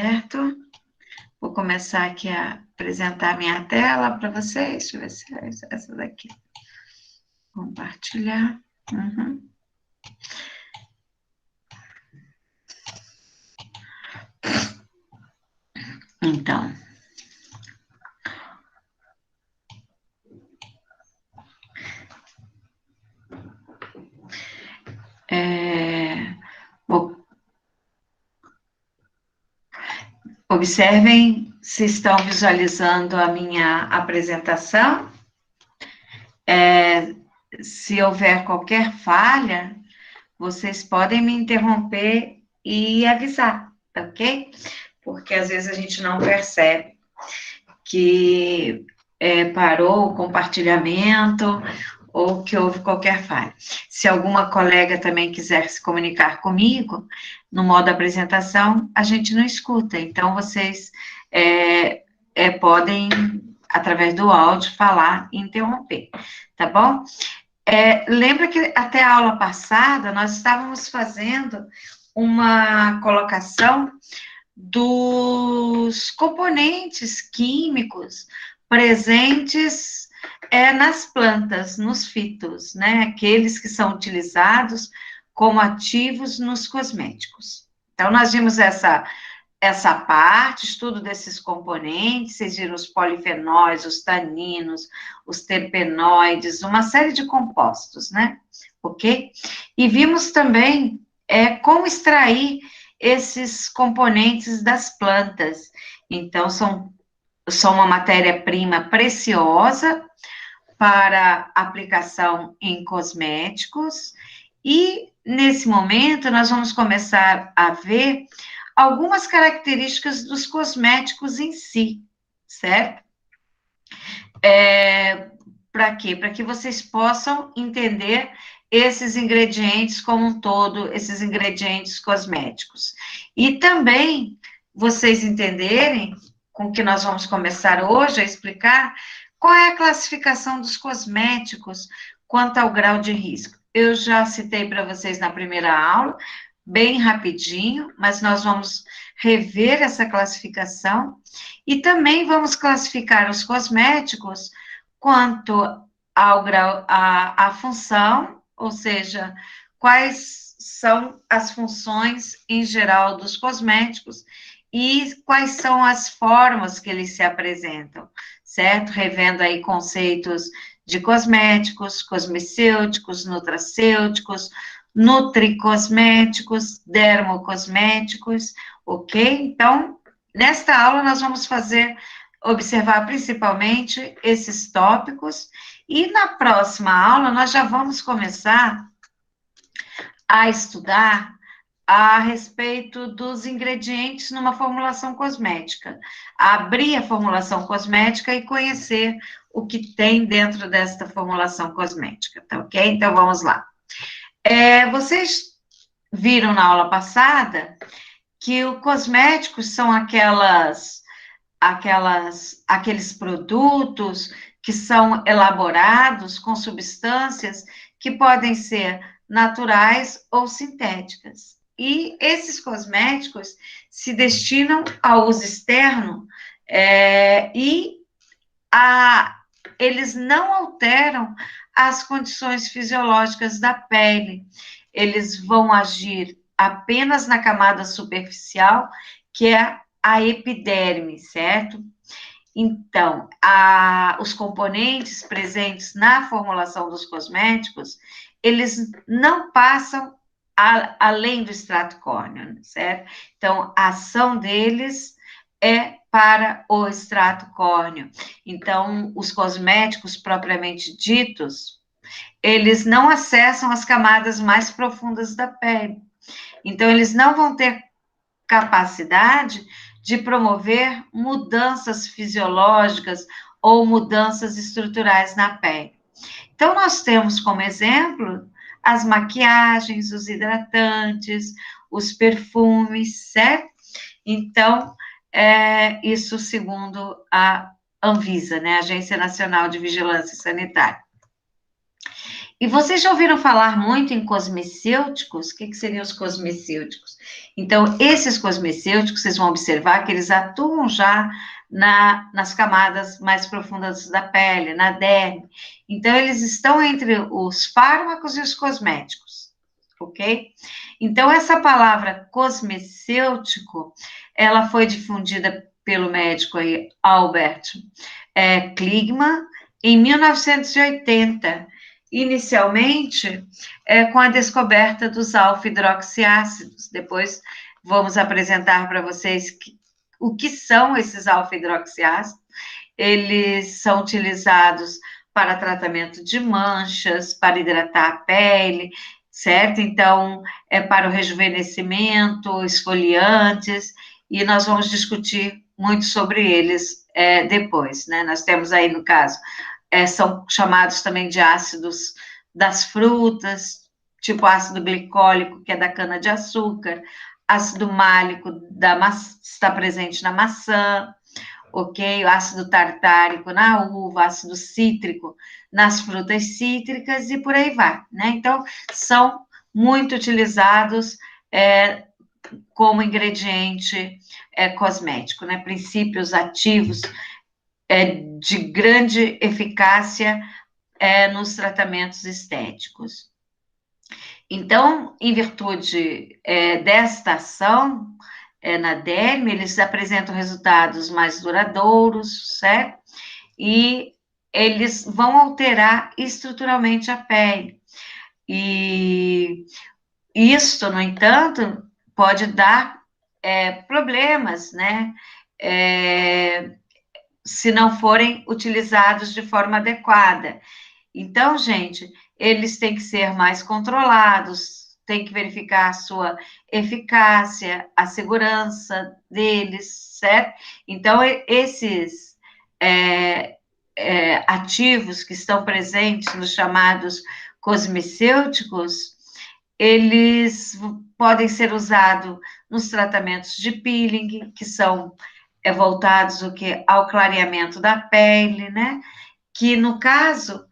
certo? Vou começar aqui a apresentar minha tela para vocês. Deixa eu ver se é essa daqui. Compartilhar. Uhum. Então, observem se estão visualizando a minha apresentação. Se houver qualquer falha, vocês podem me interromper e avisar, ok? Porque às vezes a gente não percebe que parou o compartilhamento ou que houve qualquer falha. Se alguma colega também quiser se comunicar comigo, no modo apresentação, a gente não escuta, então vocês podem, através do áudio, falar e interromper, tá bom? Lembra que até a aula passada nós estávamos fazendo uma colocação dos componentes químicos presentes nas plantas, nos fitos, né? Aqueles que são utilizados como ativos nos cosméticos. Então, nós vimos essa parte, estudo desses componentes, vocês viram os polifenóis, os taninos, os terpenoides, uma série de compostos, né? Ok? E vimos também como extrair esses componentes das plantas. Então, são uma matéria-prima preciosa para aplicação em cosméticos, e nesse momento nós vamos começar a ver algumas características dos cosméticos em si, certo? Para quê? Para que vocês possam entender esses ingredientes como um todo, esses ingredientes cosméticos. E também vocês entenderem, com o que nós vamos começar hoje a explicar, qual é a classificação dos cosméticos quanto ao grau de risco. Eu já citei para vocês na primeira aula, bem rapidinho, mas nós vamos rever essa classificação e também vamos classificar os cosméticos quanto ao grau, a função, ou seja, quais são as funções em geral dos cosméticos e quais são as formas que eles se apresentam, certo? Revendo aí conceitos de cosméticos, cosmecêuticos, nutracêuticos, nutricosméticos, dermocosméticos, ok? Então, nesta aula nós vamos observar principalmente esses tópicos, e na próxima aula nós já vamos começar a estudar a respeito dos ingredientes numa formulação cosmética, abrir a formulação cosmética e conhecer o que tem dentro desta formulação cosmética, tá ok? Então, vamos lá. Vocês viram na aula passada que os cosméticos são aqueles produtos que são elaborados com substâncias que podem ser naturais ou sintéticas. E esses cosméticos se destinam ao uso externo eles não alteram as condições fisiológicas da pele. Eles vão agir apenas na camada superficial, que é a epiderme, certo? Então, os componentes presentes na formulação dos cosméticos, eles não passam além do extrato córneo, certo? Então, a ação deles é para o extrato córneo. Então, os cosméticos propriamente ditos, eles não acessam as camadas mais profundas da pele. Então, eles não vão ter capacidade de promover mudanças fisiológicas ou mudanças estruturais na pele. Então, nós temos como exemplo as maquiagens, os hidratantes, os perfumes, certo? Então, isso segundo a Anvisa, né, Agência Nacional de Vigilância Sanitária. E vocês já ouviram falar muito em cosmecêuticos? O que, que seriam os cosmecêuticos? Então, esses cosmecêuticos, vocês vão observar que eles atuam já nas camadas mais profundas da pele, na derme. Então, eles estão entre os fármacos e os cosméticos, ok? Então, essa palavra cosmecêutico, ela foi difundida pelo médico aí, Albert Kligman, em 1980, inicialmente com a descoberta dos alfa-hidroxiácidos. Depois vamos apresentar para vocês o que são esses alfa-hidroxiácidos. Eles são utilizados para tratamento de manchas, para hidratar a pele, certo? Então, para o rejuvenescimento, esfoliantes, e nós vamos discutir muito sobre eles depois, né? Nós temos aí, no caso, são chamados também de ácidos das frutas, tipo ácido glicólico, que é da cana-de-açúcar, ácido málico está presente na maçã, ok? O ácido tartárico na uva, ácido cítrico nas frutas cítricas e por aí vai, né? Então, são muito utilizados como ingrediente cosmético, né? Princípios ativos de grande eficácia nos tratamentos estéticos. Então, em virtude desta ação na derme, eles apresentam resultados mais duradouros, certo? E eles vão alterar estruturalmente a pele. E isto, no entanto, pode dar problemas, né? Se não forem utilizados de forma adequada. Então, gente, eles têm que ser mais controlados, tem que verificar a sua eficácia, a segurança deles, certo? Então, esses ativos que estão presentes nos chamados cosmecêuticos, eles podem ser usados nos tratamentos de peeling, que são voltados ao clareamento da pele, né? Que, no caso,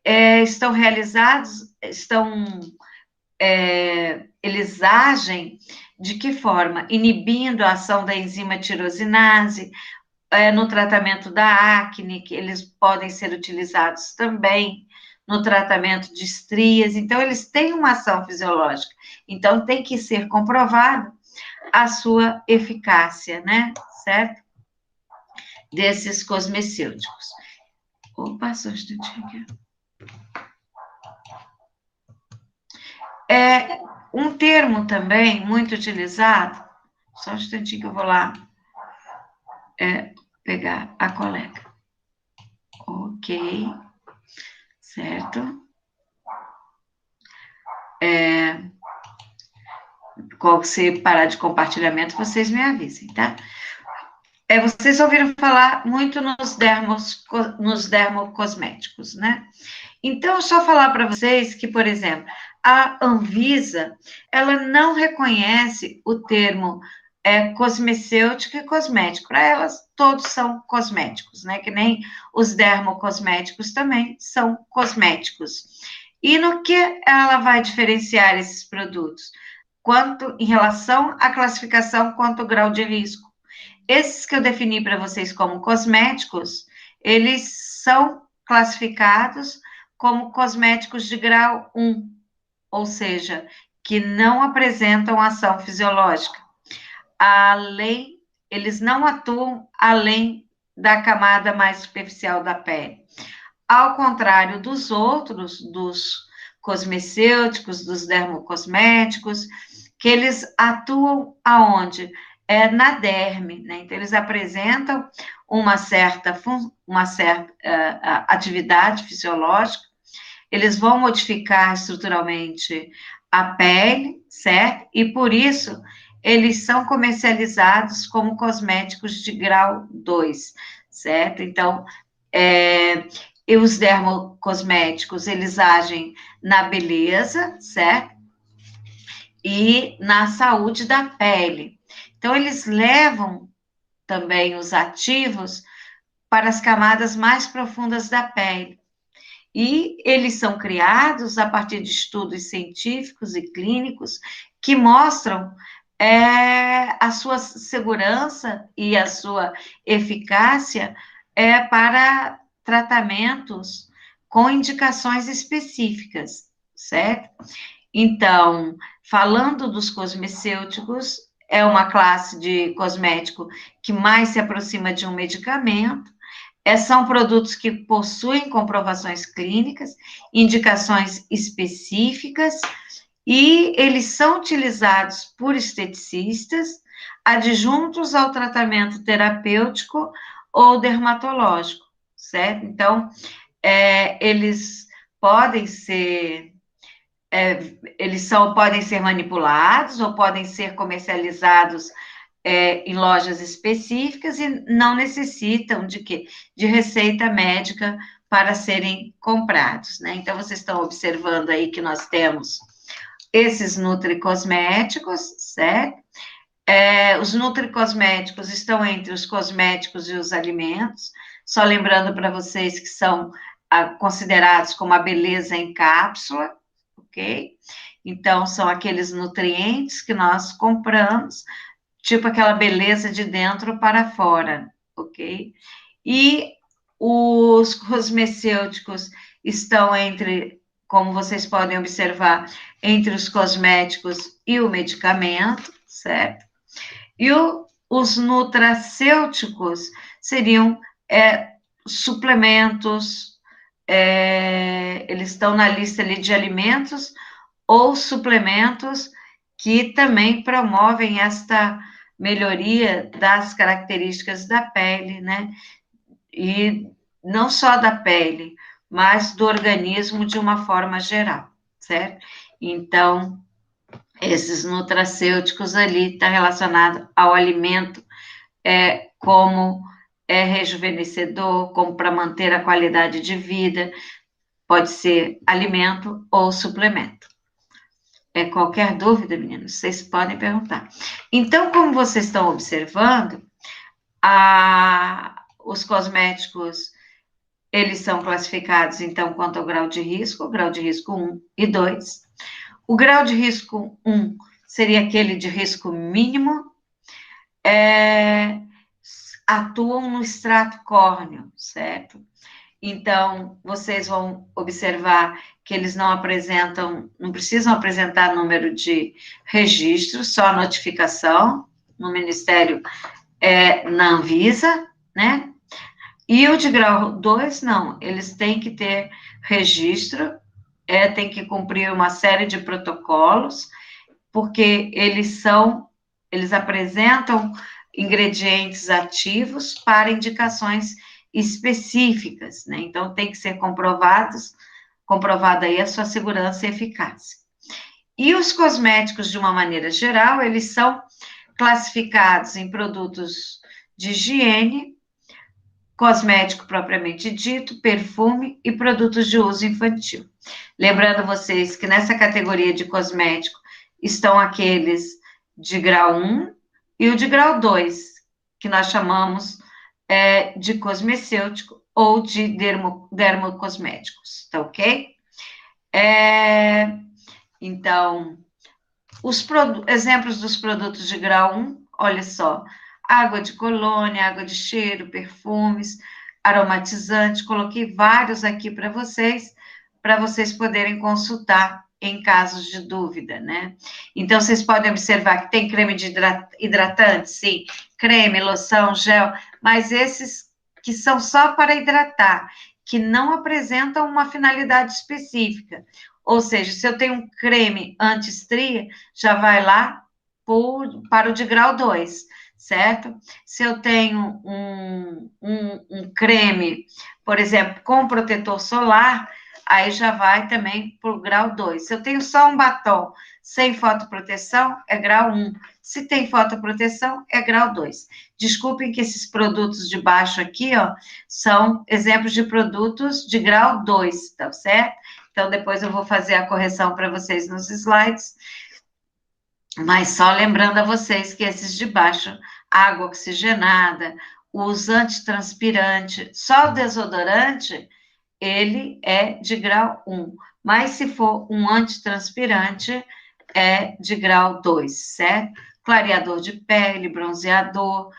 estão realizados, eles agem de que forma? Inibindo a ação da enzima tirosinase, no tratamento da acne, que eles podem ser utilizados também no tratamento de estrias, então eles têm uma ação fisiológica, então tem que ser comprovado a sua eficácia, né, certo? Desses cosmecêuticos. Opa, só um instantinho aqui. Um termo também muito utilizado, só um instantinho que eu vou lá pegar a colega. Ok, certo? Se parar de compartilhamento, vocês me avisem, tá? Vocês ouviram falar muito nos dermocosméticos, né? Então, só falar para vocês que, por exemplo, a Anvisa, ela não reconhece o termo cosmecêutico e cosmético. Para elas, todos são cosméticos, né? Que nem os dermocosméticos também são cosméticos. E no que ela vai diferenciar esses produtos? Quanto em relação à classificação, quanto ao grau de risco. Esses que eu defini para vocês como cosméticos, eles são classificados como cosméticos de grau 1, ou seja, que não apresentam ação fisiológica. Eles não atuam além da camada mais superficial da pele. Ao contrário dos outros, dos cosmecêuticos, dos dermocosméticos, que eles atuam aonde? Na derme, né? Então, eles apresentam uma certa atividade fisiológica, eles vão modificar estruturalmente a pele, certo? E por isso, eles são comercializados como cosméticos de grau 2, certo? Então, e os dermocosméticos, eles agem na beleza, certo? E na saúde da pele. Então, eles levam também os ativos para as camadas mais profundas da pele. E eles são criados a partir de estudos científicos e clínicos que mostram a sua segurança e a sua eficácia para tratamentos com indicações específicas, certo? Então, falando dos cosmecêuticos, é uma classe de cosmético que mais se aproxima de um medicamento. São produtos que possuem comprovações clínicas, indicações específicas, e eles são utilizados por esteticistas, adjuntos ao tratamento terapêutico ou dermatológico, certo? Então, eles podem ser podem ser manipulados ou podem ser comercializados em lojas específicas e não necessitam de quê? De receita médica para serem comprados, né? Então, vocês estão observando aí que nós temos esses nutricosméticos, certo? Os nutricosméticos estão entre os cosméticos e os alimentos, só lembrando para vocês que são considerados como a beleza em cápsula, ok? Então, são aqueles nutrientes que nós compramos, tipo aquela beleza de dentro para fora, ok? E os cosmecêuticos estão entre, como vocês podem observar, entre os cosméticos e o medicamento, certo? E os nutracêuticos seriam suplementos, eles estão na lista ali de alimentos ou suplementos que também promovem esta melhoria das características da pele, né? E não só da pele, mas do organismo de uma forma geral, certo? Então, esses nutracêuticos ali está relacionado ao alimento como rejuvenescedor, como para manter a qualidade de vida, pode ser alimento ou suplemento. Qualquer dúvida, meninos, vocês podem perguntar. Então, como vocês estão observando, os cosméticos, eles são classificados, então, quanto ao grau de risco 1 e 2. O grau de risco 1 seria aquele de risco mínimo, atuam no extrato córneo, certo? Então, vocês vão observar que eles não precisam apresentar número de registro, só notificação no Ministério, na Anvisa, né? E o de grau 2, não, eles têm que ter registro, tem que cumprir uma série de protocolos, porque eles apresentam ingredientes ativos para indicações específicas, né? Então, tem que ser comprovada aí a sua segurança e eficácia. E os cosméticos, de uma maneira geral, eles são classificados em produtos de higiene, cosmético propriamente dito, perfume e produtos de uso infantil. Lembrando vocês que nessa categoria de cosmético estão aqueles de grau 1 e o de grau 2, que nós chamamos de cosmecêutico ou de dermocosméticos, tá ok? Então, exemplos dos produtos de grau 1, olha só, água de colônia, água de cheiro, perfumes, aromatizante, coloquei vários aqui para vocês poderem consultar em casos de dúvida, né? Então, vocês podem observar que tem creme de hidratante, sim, creme, loção, gel, mas esses que são só para hidratar, que não apresentam uma finalidade específica. Ou seja, se eu tenho um creme anti-estria, já vai lá para o de grau 2, certo? Se eu tenho um creme, por exemplo, com protetor solar, aí já vai também para o grau 2. Se eu tenho só um batom sem fotoproteção, é grau 1. Se tem fotoproteção, é grau 2. Desculpem que esses produtos de baixo aqui, ó, são exemplos de produtos de grau 2, tá certo? Então, depois eu vou fazer a correção para vocês nos slides. Mas só lembrando a vocês que esses de baixo, água oxigenada, os antitranspirantes, só o desodorante, ele é de grau 1. Mas se for um antitranspirante, é de grau 2, certo? Clareador de pele, bronzeador,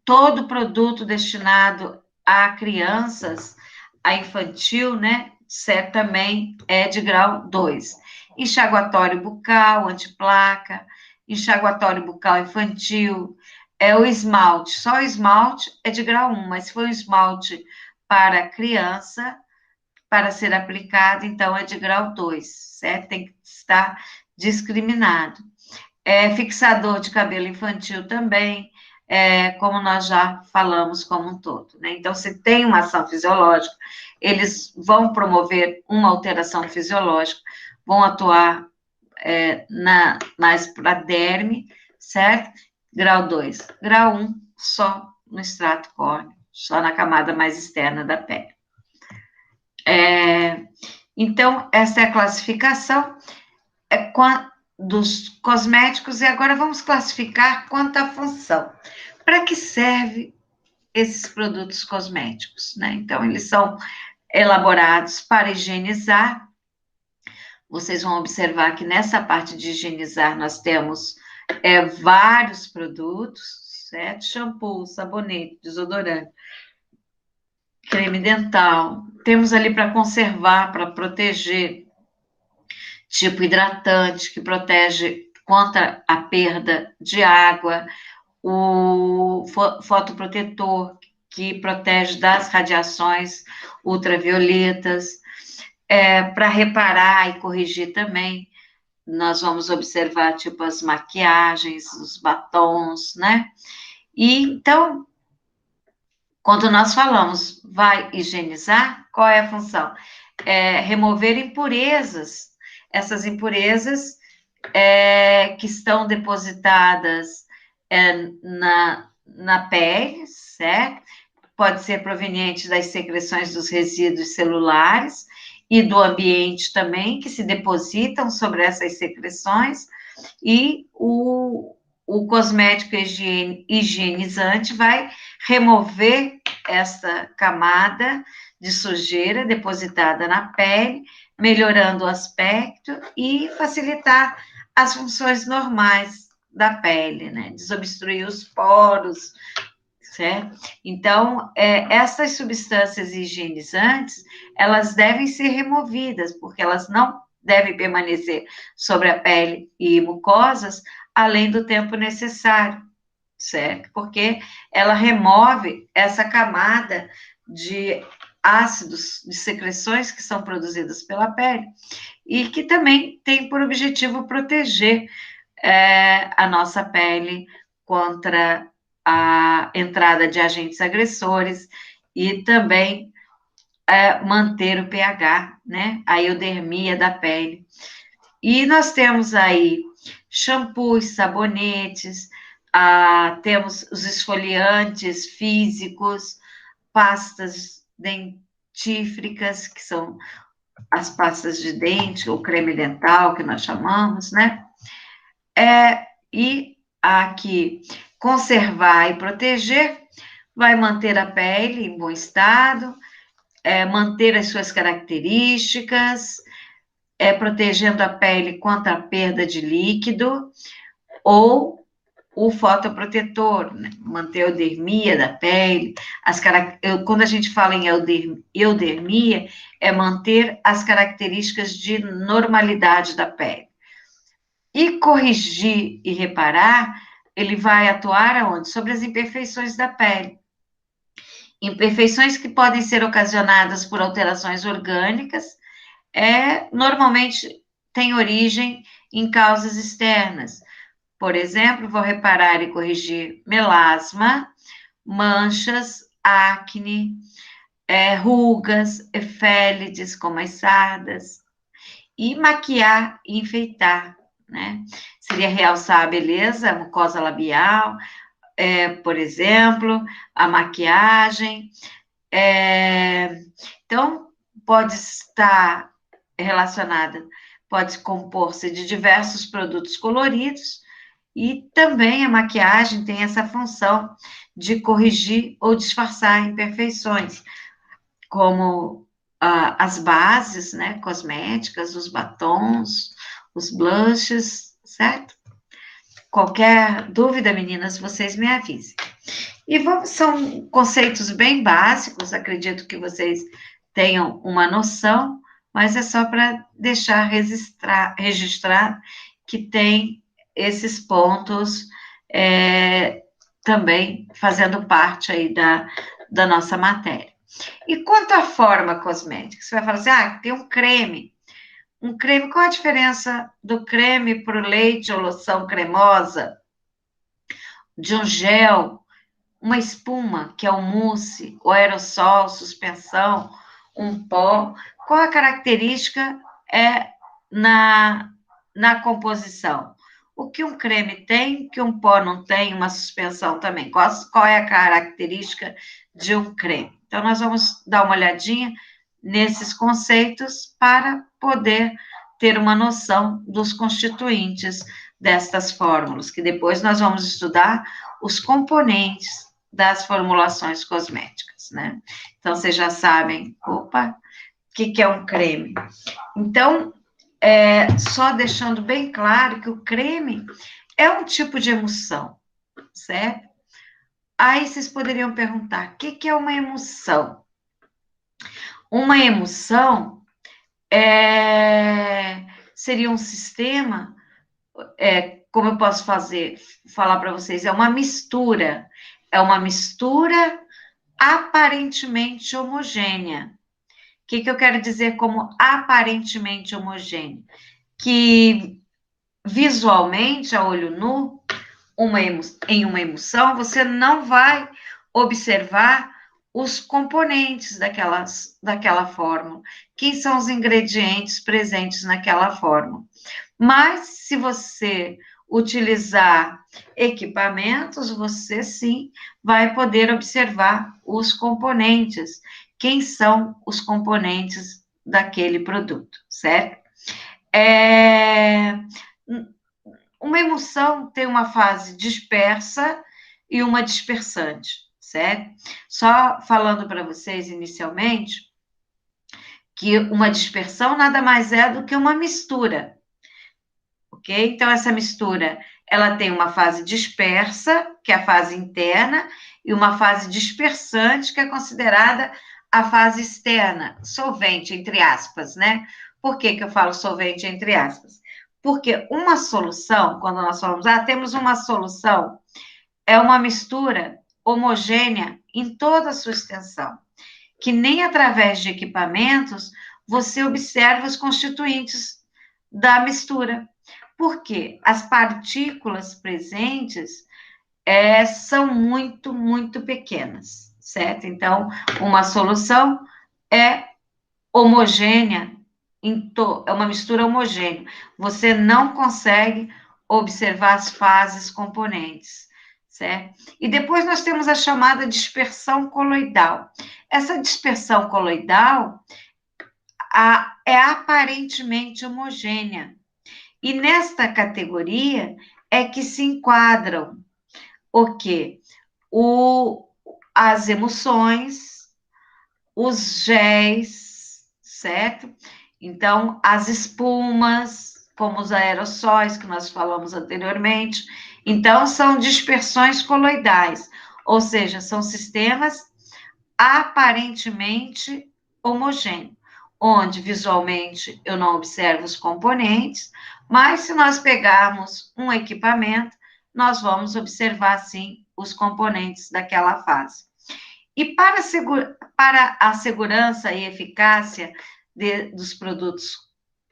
todo produto destinado a crianças, a infantil, né? Certo, também é de grau 2. Enxaguatório bucal, antiplaca, enxaguatório bucal infantil, é o esmalte. Só o esmalte é de grau 1, mas se for um esmalte para criança, para ser aplicado, então é de grau 2, certo? Tem que estar discriminado. Fixador de cabelo infantil também, como nós já falamos como um todo, né? Então, se tem uma ação fisiológica, eles vão promover uma alteração fisiológica, vão atuar mais para derme, certo? Grau 2. Grau 1, só no extrato córneo, só na camada mais externa da pele. Então, essa é a classificação dos cosméticos, e agora vamos classificar quanto à função. Para que serve esses produtos cosméticos, né? Então, eles são elaborados para higienizar. Vocês vão observar que nessa parte de higienizar nós temos vários produtos, certo? Shampoo, sabonete, desodorante, creme dental. Temos ali para conservar, para proteger, tipo hidratante, que protege contra a perda de água, o fotoprotetor, que protege das radiações ultravioletas, para reparar e corrigir também. Nós vamos observar, tipo, as maquiagens, os batons, né? E, então, quando nós falamos vai higienizar, qual é a função? Remover impurezas. Essas impurezas que estão depositadas na pele, certo? Pode ser proveniente das secreções dos resíduos celulares e do ambiente também, que se depositam sobre essas secreções, e o cosmético higienizante vai remover essa camada de sujeira depositada na pele, melhorando o aspecto e facilitar as funções normais da pele, né? Desobstruir os poros, certo? Então, essas substâncias higienizantes, elas devem ser removidas, porque elas não devem permanecer sobre a pele e mucosas além do tempo necessário, certo? Porque ela remove essa camada de ácidos, de secreções que são produzidas pela pele e que também tem por objetivo proteger a nossa pele contra a entrada de agentes agressores e também manter o pH, né? A eudermia da pele. E nós temos aí shampoos, sabonetes, temos os esfoliantes físicos, pastas dentífricas, que são as pastas de dente, ou creme dental, que nós chamamos, né? E aqui, conservar e proteger, vai manter a pele em bom estado, manter as suas características, protegendo a pele contra a perda de líquido, ou o fotoprotetor, né? Manter a eudermia da pele, quando a gente fala em eudermia, é manter as características de normalidade da pele. E corrigir e reparar, ele vai atuar aonde? Sobre as imperfeições da pele. Imperfeições que podem ser ocasionadas por alterações orgânicas, normalmente tem origem em causas externas. Por exemplo, vou reparar e corrigir melasma, manchas, acne, rugas, efélides, como as sardas, e maquiar e enfeitar, né? Seria realçar a beleza, a mucosa labial, por exemplo, a maquiagem. Então, pode estar relacionada, pode compor-se de diversos produtos coloridos, e também a maquiagem tem essa função de corrigir ou disfarçar imperfeições, como as bases, né, cosméticas, os batons, os blushes, certo? Qualquer dúvida, meninas, vocês me avisem. E são conceitos bem básicos, acredito que vocês tenham uma noção, mas é só para deixar registrado que tem esses pontos também fazendo parte aí da nossa matéria. E quanto à forma cosmética, você vai falar assim, tem um creme. Um creme, qual a diferença do creme para o leite ou loção cremosa, de um gel, uma espuma, que é um mousse, o aerossol, suspensão, um pó? Qual a característica na composição? O que um creme tem, que um pó não tem, uma suspensão também. Qual é a característica de um creme? Então, nós vamos dar uma olhadinha nesses conceitos para poder ter uma noção dos constituintes destas fórmulas, que depois nós vamos estudar os componentes das formulações cosméticas, né? Então, vocês já sabem, o que é um creme? Então, só deixando bem claro que o creme é um tipo de emulsão, certo? Aí vocês poderiam perguntar, o que é uma emulsão? Uma emulsão seria um sistema, como eu posso falar para vocês, é uma mistura aparentemente homogênea. O que eu quero dizer como aparentemente homogênea? Que visualmente, a olho nu, em uma emulsão, você não vai observar os componentes daquela fórmula. Quem são os ingredientes presentes naquela fórmula? Mas, se você utilizar equipamentos, você sim vai poder observar os componentes. Quem são os componentes daquele produto, certo? Uma emulsão tem uma fase dispersa e uma dispersante, certo? Só falando para vocês inicialmente que uma dispersão nada mais é do que uma mistura, ok? Então, essa mistura, ela tem uma fase dispersa, que é a fase interna, e uma fase dispersante, que é considerada a fase externa, solvente, entre aspas, né? Por que eu falo solvente, entre aspas? Porque uma solução, quando nós falamos, temos uma solução, é uma mistura homogênea em toda a sua extensão, que nem através de equipamentos você observa os constituintes da mistura. Porque as partículas presentes são muito, muito pequenas, certo? Então, uma solução é homogênea, é uma mistura homogênea. Você não consegue observar as fases componentes, certo? E depois nós temos a chamada dispersão coloidal. Essa dispersão coloidal é aparentemente homogênea. E nesta categoria é que se enquadram o quê? As emulsões, os géis, certo? Então, as espumas, como os aerossóis que nós falamos anteriormente. Então, são dispersões coloidais, ou seja, são sistemas aparentemente homogêneos, onde visualmente eu não observo os componentes, mas se nós pegarmos um equipamento, nós vamos observar, sim, os componentes daquela fase. E para a segurança e eficácia dos produtos,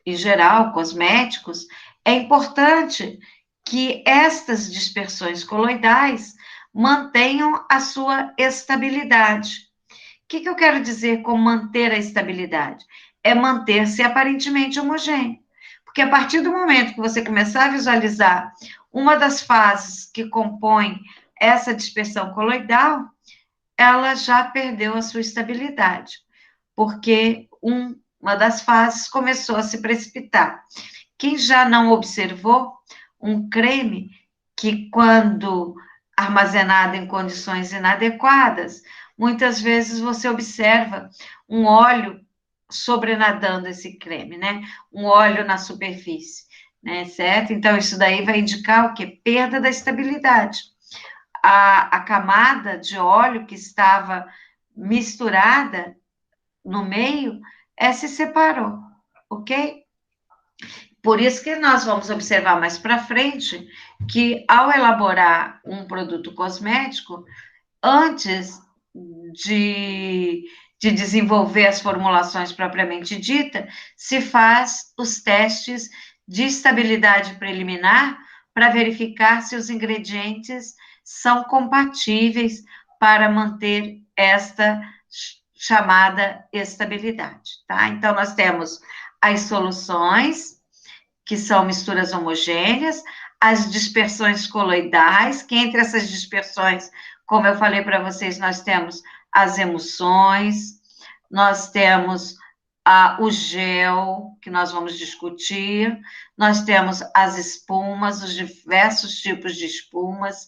em geral, cosméticos, é importante que estas dispersões coloidais mantenham a sua estabilidade. O que eu quero dizer com manter a estabilidade? É manter-se aparentemente homogêneo. Porque a partir do momento que você começar a visualizar uma das fases que compõem essa dispersão coloidal, ela já perdeu a sua estabilidade, porque uma das fases começou a se precipitar. Quem já não observou um creme que, quando armazenado em condições inadequadas, muitas vezes você observa um óleo sobrenadando esse creme, né? Um óleo na superfície, né? Certo? Então, isso daí vai indicar o quê? Perda da estabilidade. A camada de óleo que estava misturada no meio, se separou, ok? Por isso que nós vamos observar mais para frente que, ao elaborar um produto cosmético, antes de, de desenvolver as formulações propriamente dita, se faz os testes de estabilidade preliminar para verificar se os ingredientes são compatíveis para manter esta chamada estabilidade, tá? Então, nós temos as soluções, que são misturas homogêneas, as dispersões coloidais, que entre essas dispersões, como eu falei para vocês, nós temos as emulsões, nós temos o gel, que nós vamos discutir, nós temos as espumas, os diversos tipos de espumas,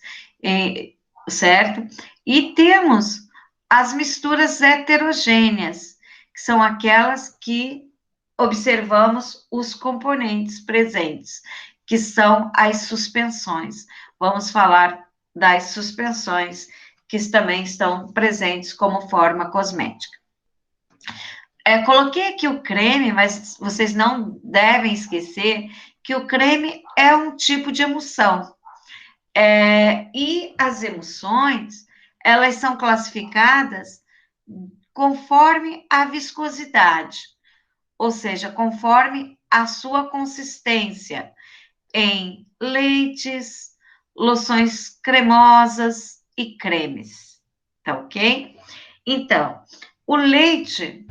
certo? E temos as misturas heterogêneas, que são aquelas que observamos os componentes presentes, que são as suspensões. Vamos falar das suspensões, que também estão presentes como forma cosmética. Coloquei aqui o creme, mas vocês não devem esquecer que o creme é um tipo de emulsão. E as emulsões, elas são classificadas conforme a viscosidade, ou seja, conforme a sua consistência em leites, loções cremosas e cremes, tá ok? Então, o leite,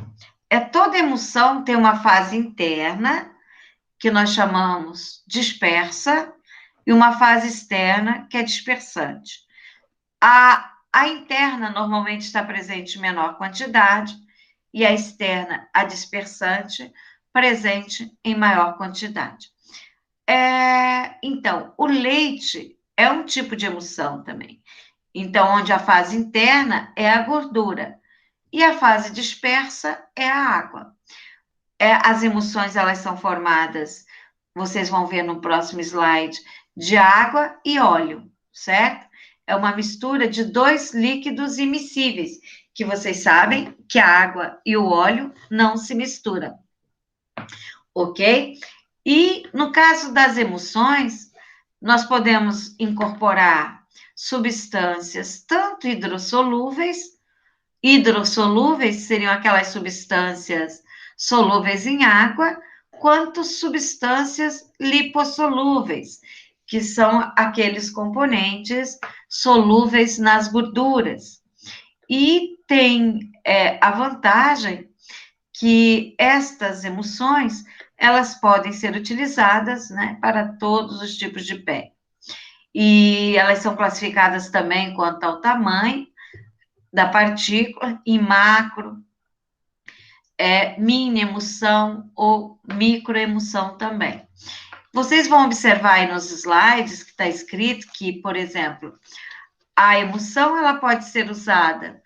toda emulsão tem uma fase interna, que nós chamamos dispersa, e uma fase externa, que é dispersante. A interna normalmente está presente em menor quantidade, e a externa, a dispersante, presente em maior quantidade. Então, o leite é um tipo de emulsão também. Então, onde a fase interna é a gordura e a fase dispersa é a água. As emulsões, elas são formadas, vocês vão ver no próximo slide, de água e óleo, certo? É uma mistura de dois líquidos immiscíveis, que vocês sabem que a água e o óleo não se misturam, ok? E no caso das emulsões, nós podemos incorporar substâncias tanto hidrossolúveis seriam aquelas substâncias solúveis em água, quanto substâncias lipossolúveis, que são aqueles componentes solúveis nas gorduras. E tem a vantagem que estas emulsões, elas podem ser utilizadas, né, para todos os tipos de pele. E elas são classificadas também quanto ao tamanho da partícula, em macro, mini emulsão ou microemulsão também. Vocês vão observar aí nos slides que está escrito que, por exemplo, a emulsão, ela pode ser usada.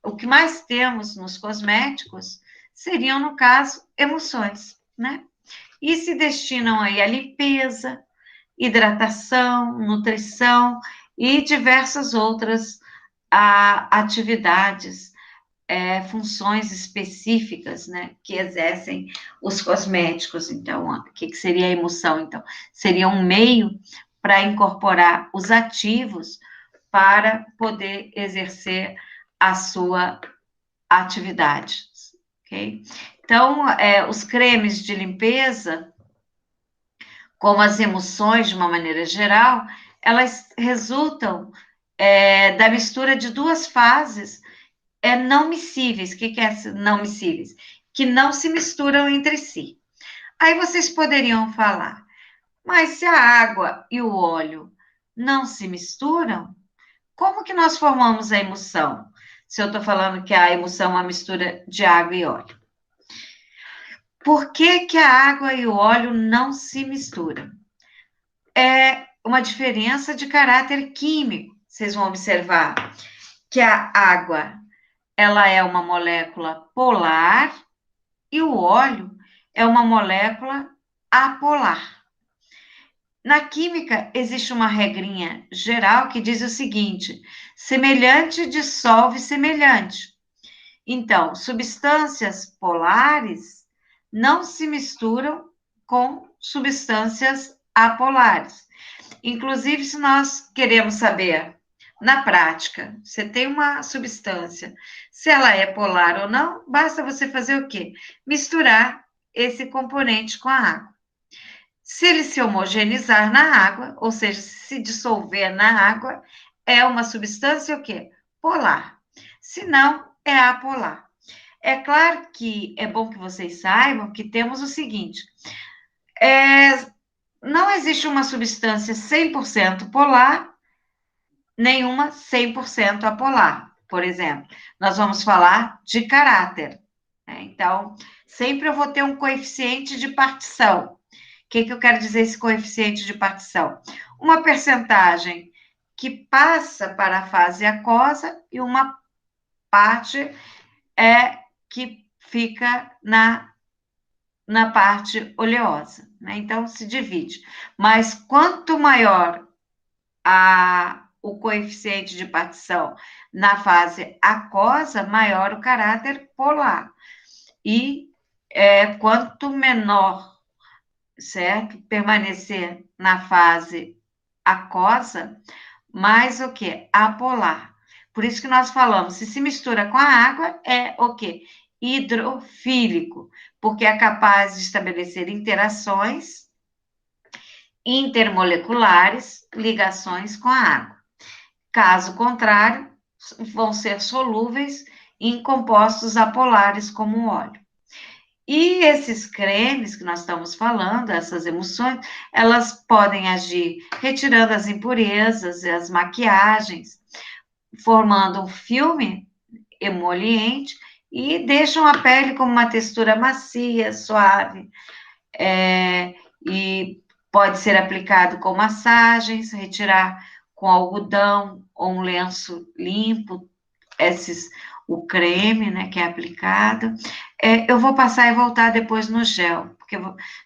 O que mais temos nos cosméticos seriam, no caso, emulsões, né? E se destinam aí à limpeza, hidratação, nutrição e diversas outras atividades, funções específicas, né, que exercem os cosméticos. Então, o que seria a emulsão? Então, seria um meio para incorporar os ativos para poder exercer a sua atividade, ok? Então, os cremes de limpeza, como as emulsões, de uma maneira geral, elas resultam da mistura de duas fases não miscíveis. O que é não miscíveis? Que não se misturam entre si. Aí vocês poderiam falar, mas se a água e o óleo não se misturam, como que nós formamos a emulsão? Se eu estou falando que a emulsão é uma mistura de água e óleo. Por que que a água e o óleo não se misturam? É uma diferença de caráter químico. Vocês vão observar que a água, ela é uma molécula polar e o óleo é uma molécula apolar. Na química, existe uma regrinha geral que diz o seguinte: semelhante dissolve semelhante. Então, substâncias polares não se misturam com substâncias apolares. Inclusive, se nós queremos saber, na prática, você tem uma substância, se ela é polar ou não, basta você fazer o quê? Misturar esse componente com a água. Se ele se homogeneizar na água, ou seja, se dissolver na água, é uma substância o quê? Polar. Se não, é apolar. É claro que é bom que vocês saibam que temos o seguinte: não existe uma substância 100% polar, nenhuma 100% apolar. Por exemplo, nós vamos falar de caráter, né? Então, sempre eu vou ter um coeficiente de partição. O que eu quero dizer esse coeficiente de partição? Uma percentagem que passa para a fase aquosa e uma parte que fica na parte oleosa, né? Então, se divide. Mas quanto maior o coeficiente de partição na fase aquosa, maior o caráter polar. E quanto menor, certo? Permanecer na fase aquosa, mais o que? Apolar. Por isso que nós falamos, se mistura com a água, é o quê? Hidrofílico, porque é capaz de estabelecer interações intermoleculares, ligações com a água. Caso contrário, vão ser solúveis em compostos apolares, como o óleo. E esses cremes que nós estamos falando, essas emulsões, elas podem agir retirando as impurezas e as maquiagens, formando um filme emoliente e deixam a pele com uma textura macia, suave, e pode ser aplicado com massagens, retirar com algodão ou um lenço limpo, o creme, né, que é aplicado. Eu vou passar e voltar depois no gel, porque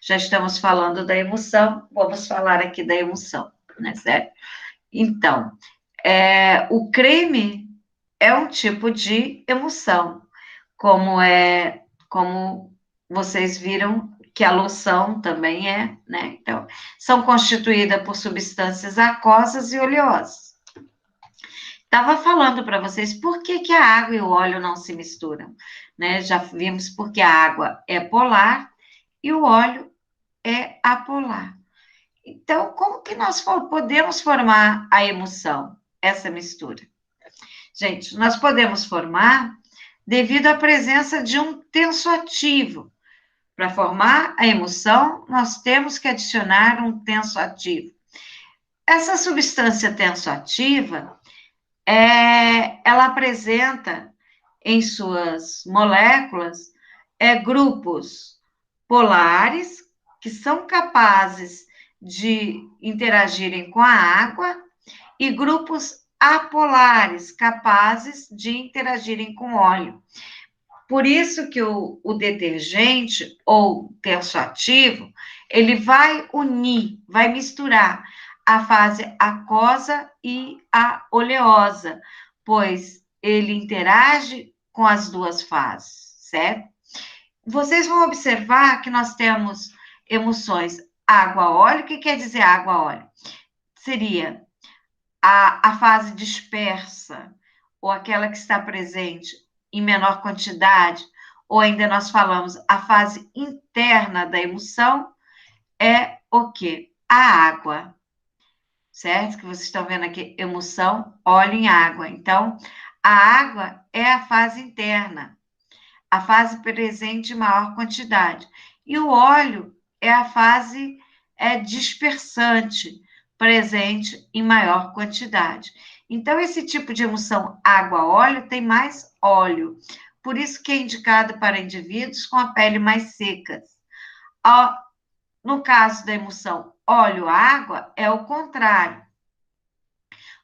já estamos falando da emulsão, vamos falar aqui da emulsão, né, certo? Então, o creme é um tipo de emulsão, como vocês viram que a loção também é, né? Então, são constituídas por substâncias aquosas e oleosas. Estava falando para vocês por que a água e o óleo não se misturam, né? Já vimos porque a água é polar e o óleo é apolar. Então, como que nós podemos formar a emulsão, essa mistura? Gente, nós podemos formar devido à presença de um tensoativo. Para formar a emulsão, nós temos que adicionar um tensoativo. Essa substância tensoativa, ela apresenta em suas moléculas grupos polares que são capazes de interagirem com a água e grupos apolares capazes de interagirem com óleo. Por isso que o detergente ou tensoativo, ele vai unir, vai misturar a fase aquosa e a oleosa, pois ele interage com as duas fases, certo? Vocês vão observar que nós temos emulsões água-óleo. O que quer dizer água-óleo? Seria a fase dispersa, ou aquela que está presente em menor quantidade, ou ainda nós falamos a fase interna da emulsão, é o quê? A água, certo? Que vocês estão vendo aqui, emulsão, óleo em água. Então, a água é a fase interna, a fase presente em maior quantidade. E o óleo é a fase dispersante, presente em maior quantidade. Então, esse tipo de emulsão água-óleo tem mais óleo. Por isso que é indicado para indivíduos com a pele mais secas. No caso da emulsão óleo-água, é o contrário.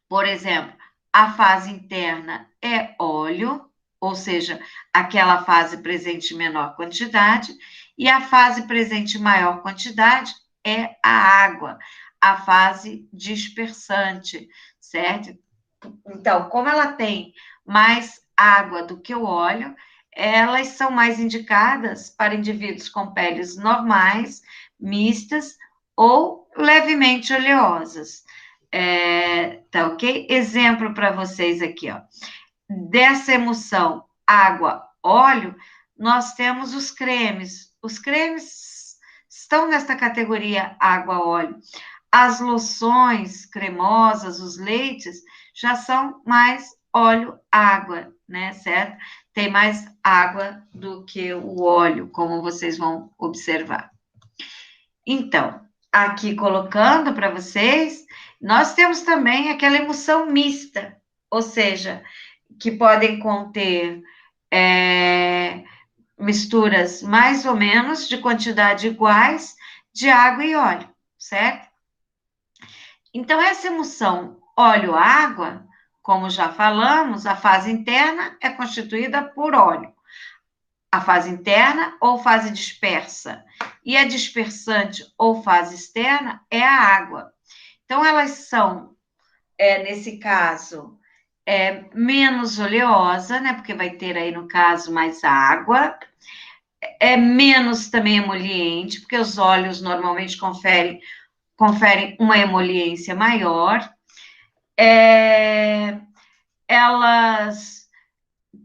Por exemplo, a fase interna é óleo ou seja, aquela fase presente em menor quantidade, e a fase presente em maior quantidade é a água, a fase dispersante, certo? Então, como ela tem mais água do que o óleo, elas são mais indicadas para indivíduos com peles normais, mistas ou levemente oleosas. Tá ok? Exemplo para vocês aqui, ó. Dessa emulsão água-óleo, nós temos os cremes. Os cremes estão nesta categoria água-óleo. As loções cremosas, os leites, já são mais óleo-água, né, certo? Tem mais água do que o óleo, como vocês vão observar. Então, aqui colocando para vocês, nós temos também aquela emulsão mista, ou seja, que podem conter misturas mais ou menos de quantidade iguais de água e óleo, certo? Então, essa emulsão óleo-água, como já falamos, a fase interna é constituída por óleo. A fase interna ou fase dispersa. E a dispersante ou fase externa é a água. Então, elas são, nesse caso, menos oleosa, né? Porque vai ter aí, no caso, mais água. É menos também emoliente, porque os óleos normalmente conferem uma emoliência maior. Elas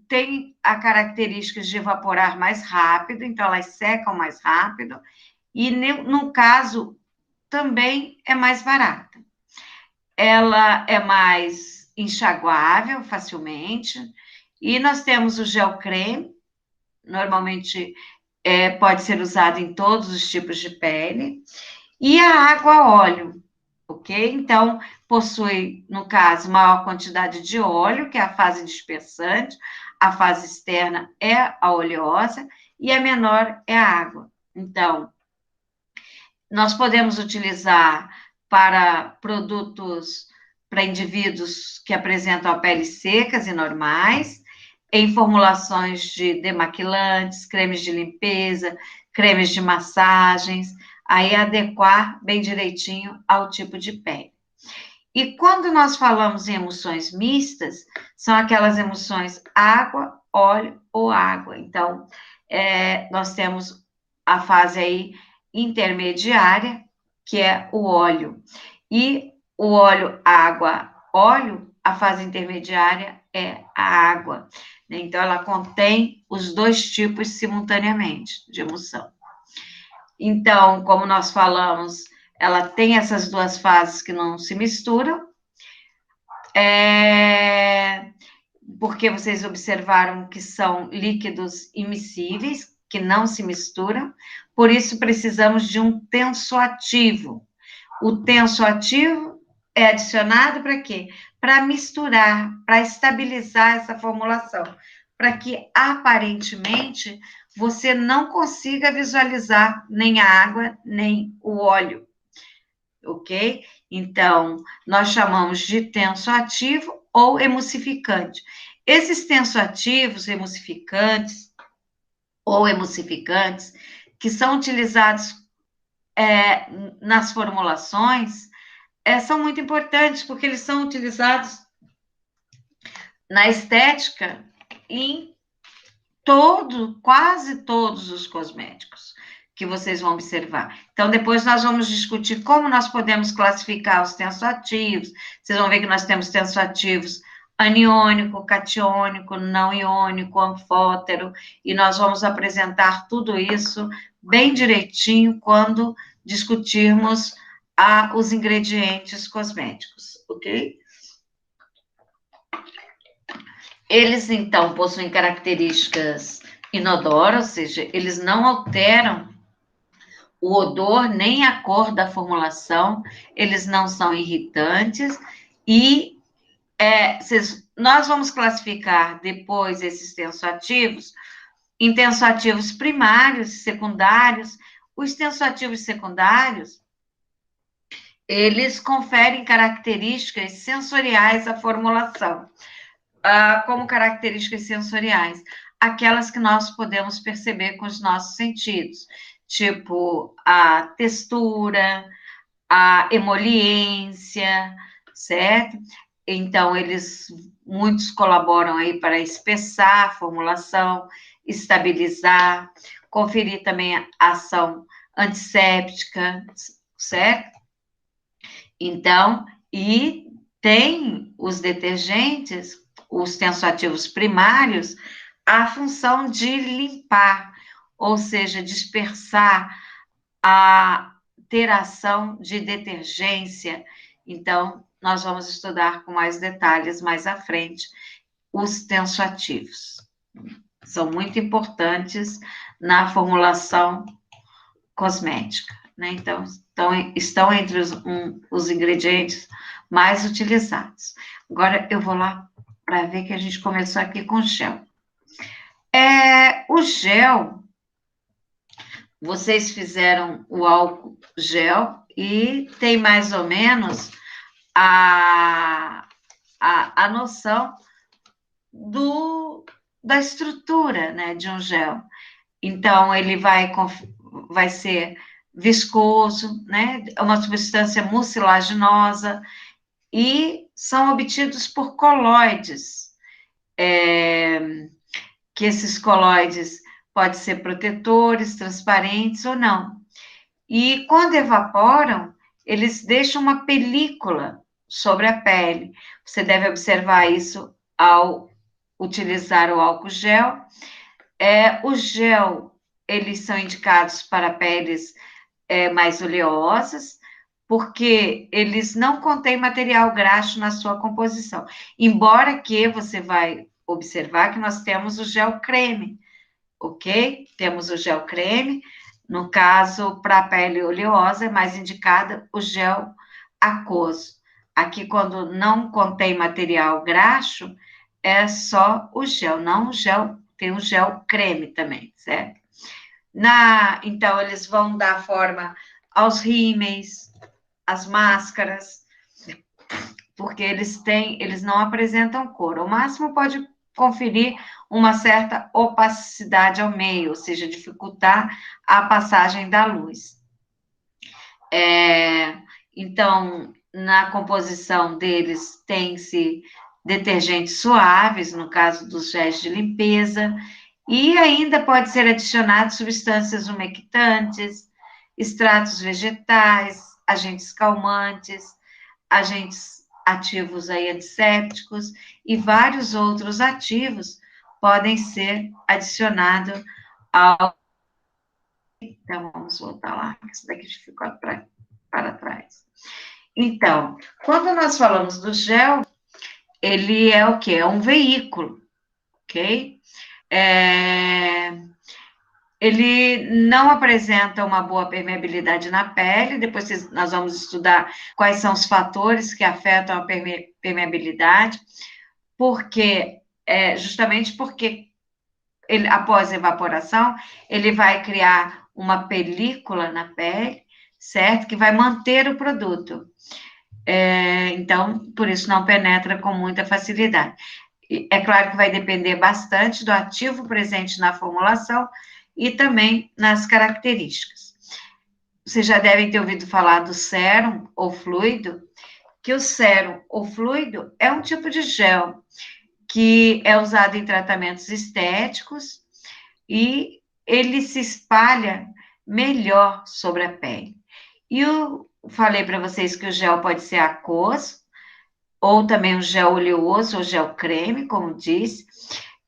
têm a característica de evaporar mais rápido, então elas secam mais rápido, e no caso também é mais barata. Ela é mais enxaguável facilmente, e nós temos o gel creme, normalmente pode ser usado em todos os tipos de pele, e a água óleo, ok? Então, possui, no caso, maior quantidade de óleo, que é a fase dispersante, a fase externa é a oleosa, e a menor é a água. Então, nós podemos utilizar para produtos, para indivíduos que apresentam a pele secas e normais, em formulações de demaquilantes, cremes de limpeza, cremes de massagens, aí adequar bem direitinho ao tipo de pele. E quando nós falamos em emulsões mistas, são aquelas emulsões água, óleo ou água. Então, nós temos a fase aí intermediária, que é o óleo. E o óleo, água, óleo, a fase intermediária é a água. Então, ela contém os dois tipos simultaneamente de emulsão. Então, como nós falamos, ela tem essas duas fases que não se misturam, porque vocês observaram que são líquidos immiscíveis, que não se misturam, por isso precisamos de um tensoativo. O tensoativo é adicionado para quê? Para misturar, para estabilizar essa formulação, para que aparentemente você não consiga visualizar nem a água, nem o óleo, ok? Então, nós chamamos de tensoativo ou emulsificante. Esses tensoativos, emulsificantes ou emulsificantes, que são utilizados nas formulações, são muito importantes, porque eles são utilizados na estética em quase todos os cosméticos que vocês vão observar. Então, depois nós vamos discutir como nós podemos classificar os tensoativos. Vocês vão ver que nós temos tensoativos aniônico, catiônico, não iônico, anfótero, e nós vamos apresentar tudo isso bem direitinho quando discutirmos os ingredientes cosméticos, ok? Eles, então, possuem características inodoras, ou seja, eles não alteram o odor nem a cor da formulação, eles não são irritantes, e nós vamos classificar depois esses tensoativos em tensoativos primários e secundários. Os tensoativos secundários, eles conferem características sensoriais à formulação. como características sensoriais, aquelas que nós podemos perceber com os nossos sentidos, tipo a textura, a emoliência, certo? Então, muitos colaboram aí para espessar a formulação, estabilizar, conferir também a ação antisséptica, certo? Então, e tem os detergentes, os tensoativos primários, a função de limpar, ou seja, dispersar, a ter ação de detergência. Então, nós vamos estudar com mais detalhes mais à frente os tensoativos. São muito importantes na formulação cosmética, né? Então, estão entre os ingredientes mais utilizados. Agora, eu vou lá para ver que a gente começou aqui com gel. O gel, vocês fizeram o álcool gel e tem mais ou menos a noção da estrutura, né, de um gel. Então, ele vai ser viscoso, né, é uma substância mucilaginosa e são obtidos por colóides, que esses colóides podem ser protetores, transparentes ou não. E quando evaporam, eles deixam uma película sobre a pele. Você deve observar isso ao utilizar o álcool gel. O gel, eles são indicados para peles mais oleosas, porque eles não contêm material graxo na sua composição. Embora que você vai observar que nós temos o gel creme, ok? Temos o gel creme. No caso, para a pele oleosa, é mais indicada o gel aquoso. Aqui, quando não contém material graxo, é só o gel, não o gel, tem o gel creme também, certo? Então, eles vão dar forma aos rímels, às máscaras, porque eles não apresentam cor. O máximo pode conferir uma certa opacidade ao meio, ou seja, dificultar a passagem da luz. Então, na composição deles tem-se detergentes suaves, no caso dos géis de limpeza, e ainda pode ser adicionado substâncias umectantes, extratos vegetais, agentes calmantes, agentes ativos aí antissépticos e vários outros ativos podem ser adicionados ao. Então, vamos voltar lá, que isso daqui ficou para trás. Então, quando nós falamos do gel, ele é o quê? É um veículo, ok? Ele não apresenta uma boa permeabilidade na pele, depois nós vamos estudar quais são os fatores que afetam a permeabilidade, justamente porque após a evaporação, ele vai criar uma película na pele, certo? Que vai manter o produto. Então, por isso não penetra com muita facilidade. É claro que vai depender bastante do ativo presente na formulação e também nas características. Vocês já devem ter ouvido falar do sérum ou fluido, que o sérum ou fluido é um tipo de gel que é usado em tratamentos estéticos e ele se espalha melhor sobre a pele. E eu falei para vocês que o gel pode ser aquoso, ou também o gel oleoso, ou gel creme, como disse.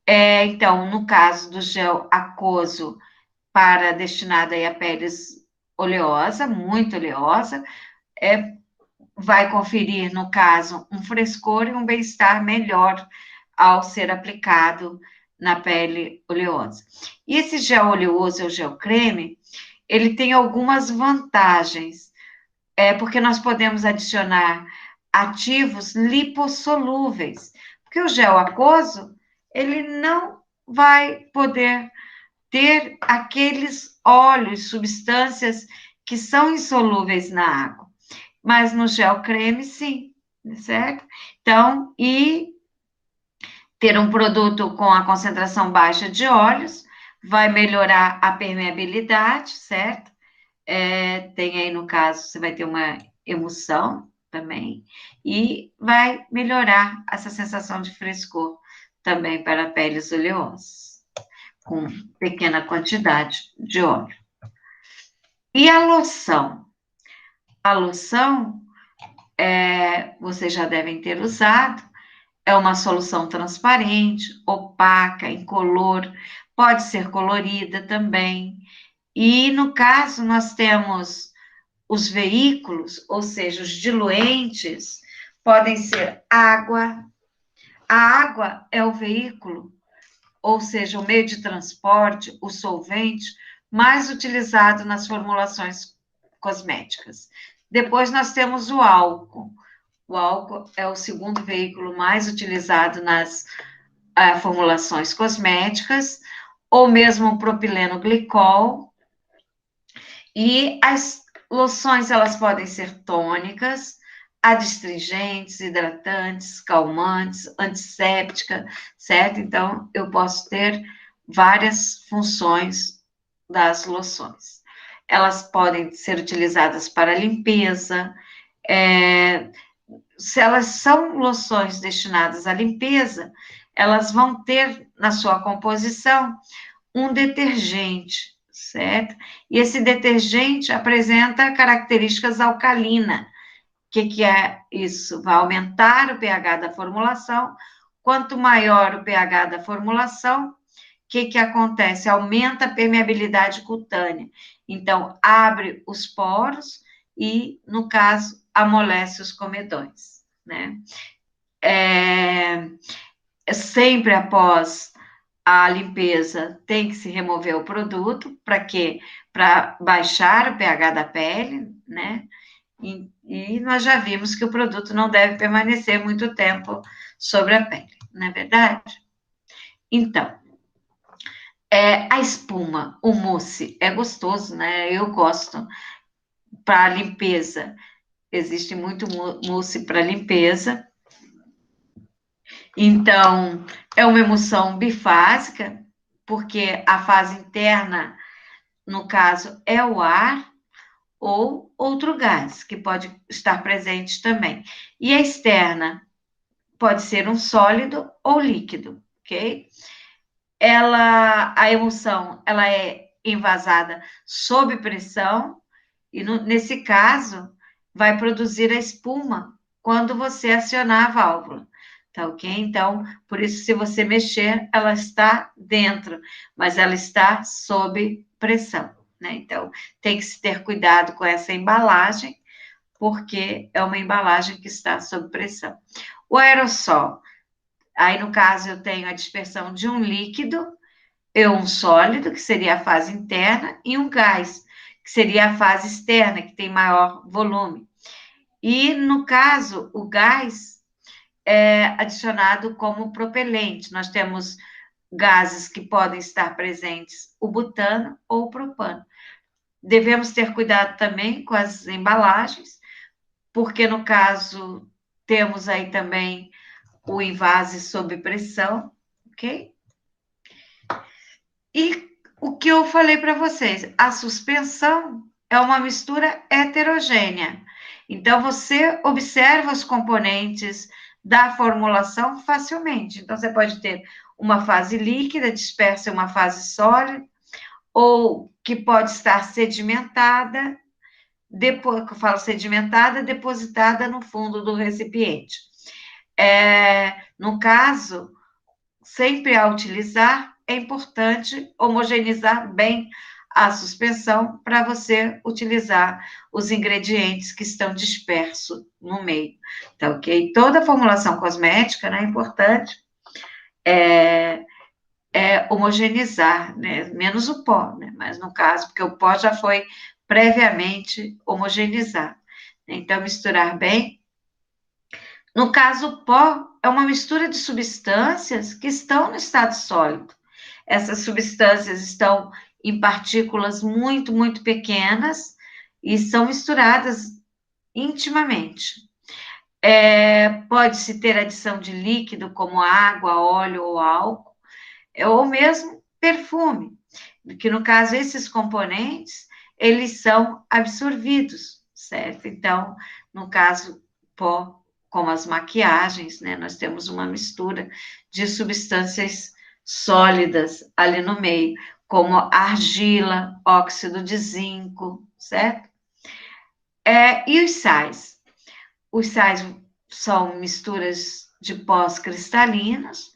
Então, no caso do gel aquoso, destinado aí a peles oleosa, muito oleosa, vai conferir, no caso, um frescor e um bem-estar melhor ao ser aplicado na pele oleosa. E esse gel oleoso, o gel creme, ele tem algumas vantagens, porque nós podemos adicionar ativos lipossolúveis, porque o gel aquoso, ele não vai poder ter aqueles óleos, substâncias que são insolúveis na água, mas no gel creme, sim, certo? Então, ter um produto com a concentração baixa de óleos, vai melhorar a permeabilidade, certo? Tem aí, no caso, você vai ter uma emulsão também, e vai melhorar essa sensação de frescor também para peles oleosas, com pequena quantidade de óleo. E a loção? A loção, vocês já devem ter usado, é uma solução transparente, opaca, incolor, pode ser colorida também. E no caso, nós temos os veículos, ou seja, os diluentes, podem ser água. A água é o veículo, ou seja, o meio de transporte, o solvente mais utilizado nas formulações cosméticas. Depois nós temos o álcool. O álcool é o segundo veículo mais utilizado nas formulações cosméticas, ou mesmo o propileno glicol. E as loções, elas podem ser tônicas, adstringentes, hidratantes, calmantes, antisséptica, certo? Então, eu posso ter várias funções das loções. Elas podem ser utilizadas para limpeza, se elas são loções destinadas à limpeza, elas vão ter na sua composição um detergente, certo? E esse detergente apresenta características alcalina. O que é isso? Vai aumentar o pH da formulação. Quanto maior o pH da formulação, o que acontece? Aumenta a permeabilidade cutânea. Então, abre os poros e, no caso, amolece os comedões, né? Sempre após a limpeza, tem que se remover o produto, para quê? Para baixar o pH da pele, né? E nós já vimos que o produto não deve permanecer muito tempo sobre a pele, não é verdade? Então, a espuma, o mousse, é gostoso, né? Eu gosto. Para limpeza, existe muito mousse para limpeza. Então, é uma emulsão bifásica, porque a fase interna, no caso, é o ar ou outro gás, que pode estar presente também. E a externa pode ser um sólido ou líquido, ok? A emulsão, ela é envasada sob pressão, e nesse caso, vai produzir a espuma quando você acionar a válvula, tá ok? Então, por isso, se você mexer, ela está dentro, mas ela está sob pressão, né? Então, tem que se ter cuidado com essa embalagem, porque é uma embalagem que está sob pressão. O aerossol, aí no caso eu tenho a dispersão de um líquido, um sólido, que seria a fase interna, e um gás, que seria a fase externa, que tem maior volume. E, no caso, o gás é adicionado como propelente. Nós temos gases que podem estar presentes, o butano ou o propano. Devemos ter cuidado também com as embalagens, porque, no caso, temos aí também o invase sob pressão, ok? E o que eu falei para vocês, a suspensão é uma mistura heterogênea. Então, você observa os componentes da formulação facilmente. Então, você pode ter uma fase líquida dispersa em uma fase sólida, ou que pode estar sedimentada, depois que eu falo sedimentada, depositada no fundo do recipiente. No caso, sempre a utilizar, é importante homogeneizar bem a suspensão para você utilizar os ingredientes que estão dispersos no meio, tá ok? Toda formulação cosmética, né, é importante homogeneizar, né, menos o pó, né, mas no caso, porque o pó já foi previamente homogeneizado. Então, misturar bem. No caso, o pó é uma mistura de substâncias que estão no estado sólido. Essas substâncias estão em partículas muito, muito pequenas e são misturadas intimamente. Pode-se ter adição de líquido, como água, óleo ou álcool, ou mesmo perfume, que no caso esses componentes, eles são absorvidos, certo? Então, no caso, pó, como as maquiagens, né, nós temos uma mistura de substâncias sólidas ali no meio, como argila, óxido de zinco, certo? E os sais? Os sais são misturas de pós cristalinos,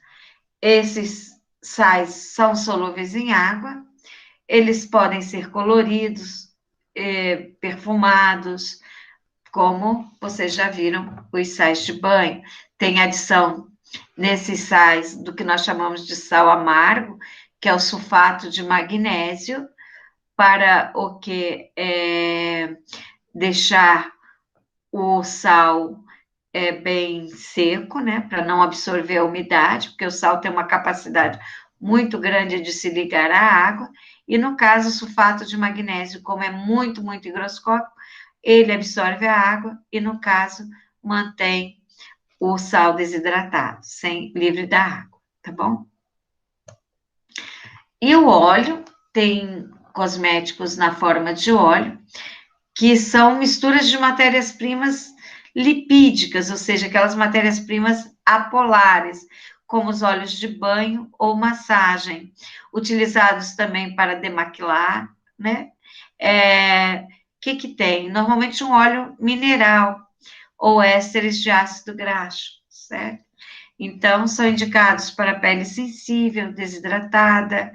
esses sais são solúveis em água, eles podem ser coloridos, perfumados, como vocês já viram, os sais de banho. Tem adição nesses sais do que nós chamamos de sal amargo, que é o sulfato de magnésio, para o que deixar o sal bem seco, né, para não absorver a umidade, porque o sal tem uma capacidade muito grande de se ligar à água, e no caso, o sulfato de magnésio, como é muito, muito higroscópico, ele absorve a água e, no caso, mantém o sal desidratado, livre da água, tá bom? E o óleo, tem cosméticos na forma de óleo, que são misturas de matérias-primas lipídicas, ou seja, aquelas matérias-primas apolares, como os óleos de banho ou massagem, utilizados também para demaquilar, né? Que tem? Normalmente um óleo mineral ou ésteres de ácido graxo, certo? Então, são indicados para pele sensível, desidratada,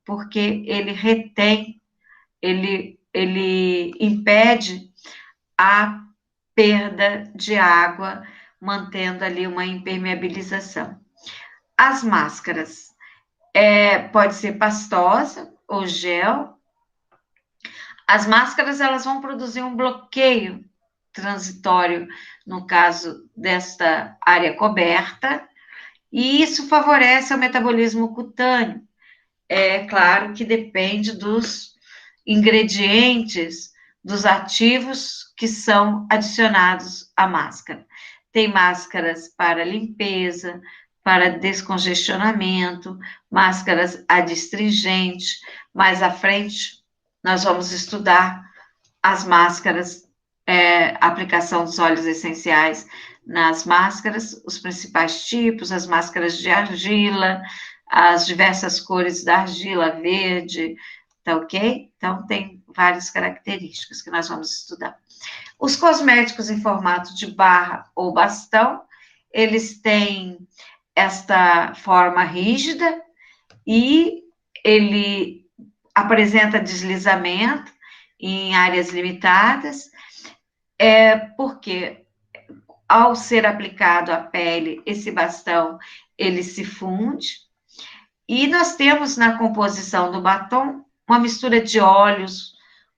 porque ele retém, ele impede a perda de água, mantendo ali uma impermeabilização. As máscaras, pode ser pastosa ou gel. As máscaras, elas vão produzir um bloqueio transitório, no caso desta área coberta, e isso favorece o metabolismo cutâneo. É claro que depende dos ingredientes, dos ativos que são adicionados à máscara. Tem máscaras para limpeza, para descongestionamento, máscaras adstringente. Mais à frente, nós vamos estudar as máscaras, aplicação dos óleos essenciais nas máscaras, os principais tipos, as máscaras de argila, as diversas cores da argila, verde, tá ok? Então, tem várias características que nós vamos estudar. Os cosméticos em formato de barra ou bastão, eles têm esta forma rígida e ele apresenta deslizamento em áreas limitadas, porque ao ser aplicado à pele, esse bastão, ele se funde, e nós temos na composição do batom uma mistura de óleos,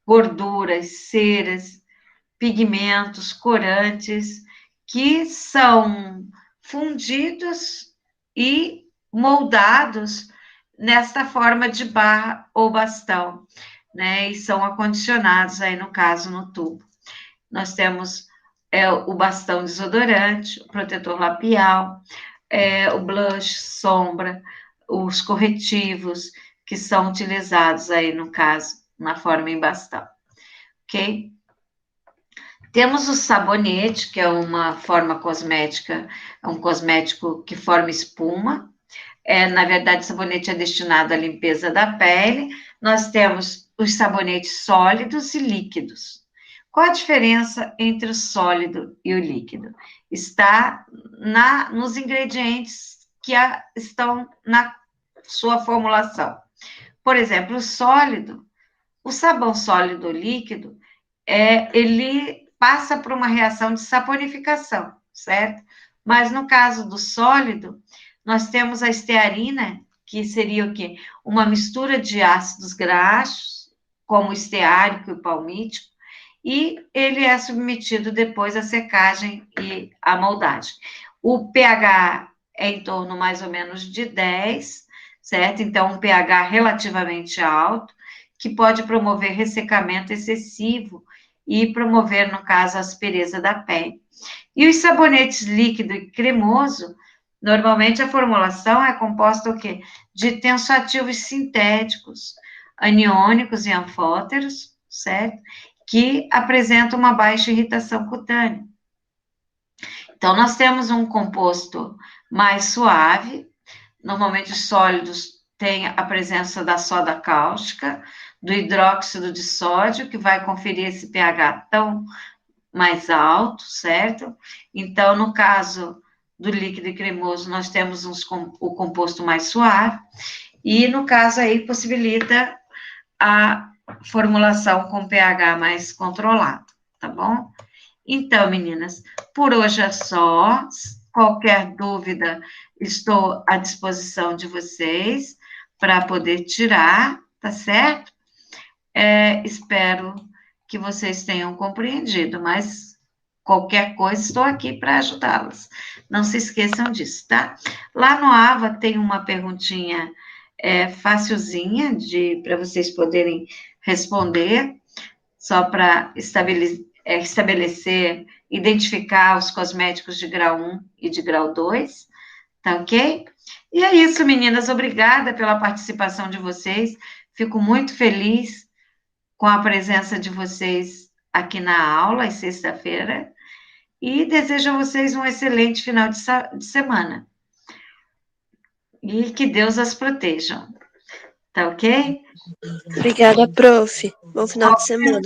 gorduras, ceras, pigmentos, corantes, que são fundidos e moldados nesta forma de barra ou bastão, né? E são acondicionados aí, no caso, no tubo. Nós temos o bastão desodorante, o protetor labial, o blush, sombra, os corretivos que são utilizados aí, no caso, na forma em bastão, ok? Temos o sabonete, que é uma forma cosmética, é um cosmético que forma espuma. Na verdade, o sabonete é destinado à limpeza da pele. Nós temos os sabonetes sólidos e líquidos. Qual a diferença entre o sólido e o líquido? Está nos ingredientes que estão na sua formulação. Por exemplo, o sabão sólido ou líquido, ele passa por uma reação de saponificação, certo? Mas no caso do sólido, nós temos a estearina, que seria o quê? Uma mistura de ácidos graxos, como o esteárico e o palmítico, e ele é submetido depois à secagem e à moldagem. O pH é em torno mais ou menos de 10, certo? Então, um pH relativamente alto, que pode promover ressecamento excessivo e promover, no caso, a aspereza da pele. E os sabonetes líquido e cremoso, normalmente a formulação é composta o quê? De tensoativos sintéticos, aniônicos e anfóteros, certo? Que apresentam uma baixa irritação cutânea. Então, nós temos um composto mais suave, normalmente os sólidos têm a presença da soda cáustica, do hidróxido de sódio, que vai conferir esse pH tão mais alto, certo? Então, no caso do líquido e cremoso, nós temos o composto mais suave, e no caso aí possibilita a formulação com pH mais controlado, tá bom? Então, meninas, por hoje é só. Qualquer dúvida, estou à disposição de vocês para poder tirar, tá certo? Espero que vocês tenham compreendido, mas qualquer coisa, estou aqui para ajudá-las. Não se esqueçam disso, tá? Lá no AVA tem uma perguntinha facilzinha para vocês poderem responder, só para estabelecer, identificar os cosméticos de grau 1 e de grau 2, tá ok? E é isso, meninas. Obrigada pela participação de vocês. Fico muito feliz com a presença de vocês aqui na aula, às sexta-feira, e desejo a vocês um excelente final de semana. E que Deus as proteja. Tá ok? Obrigada, prof. Bom final de semana.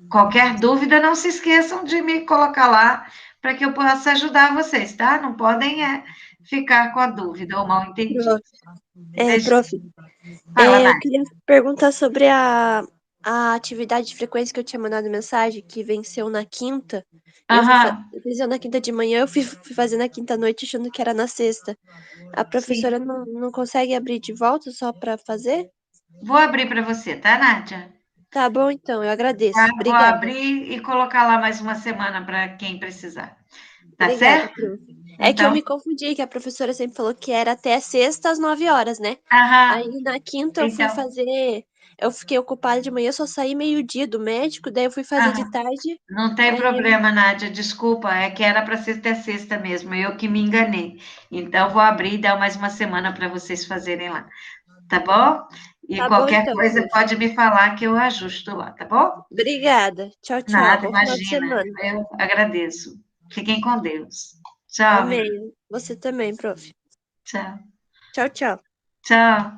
Qualquer dúvida, não se esqueçam de me colocar lá para que eu possa ajudar vocês, tá? Não podem ficar com a dúvida ou mal entendido. Prof, Fala, eu Nath. queria perguntar sobre a atividade de frequência que eu tinha mandado mensagem, que venceu na quinta. Aham, Venceu na quinta de manhã, eu fui fazer na quinta à noite achando que era na sexta. A professora sim. não consegue abrir de volta só para fazer? Vou abrir para você, tá, Nádia? Tá bom, então, eu Tá? agradeço. Vou Obrigada. abrir e colocar lá mais uma semana para quem precisar. Tá Obrigada, certo? prof. É que eu Então, me confundi, que a professora sempre falou que era até sexta às 9 horas, né? aham. Aí na quinta eu fui Então, fazer. Eu fiquei ocupada de manhã, só saí meio-dia do médico, daí eu fui fazer de aham. tarde. Não tem Aí problema, Nádia, desculpa, é que era para ser até sexta mesmo, eu que me enganei. Então, vou abrir e dar mais uma semana para vocês fazerem lá, tá bom? E tá bom qualquer então, coisa prof. pode me falar que eu ajusto lá, tá bom? Obrigada. Tchau, tchau. Nada, Bom final de imagina, semana. eu agradeço. Fiquem com Deus. Tchau, menina. Amém. Você também, prof. Tchau. Tchau, tchau. Tchau.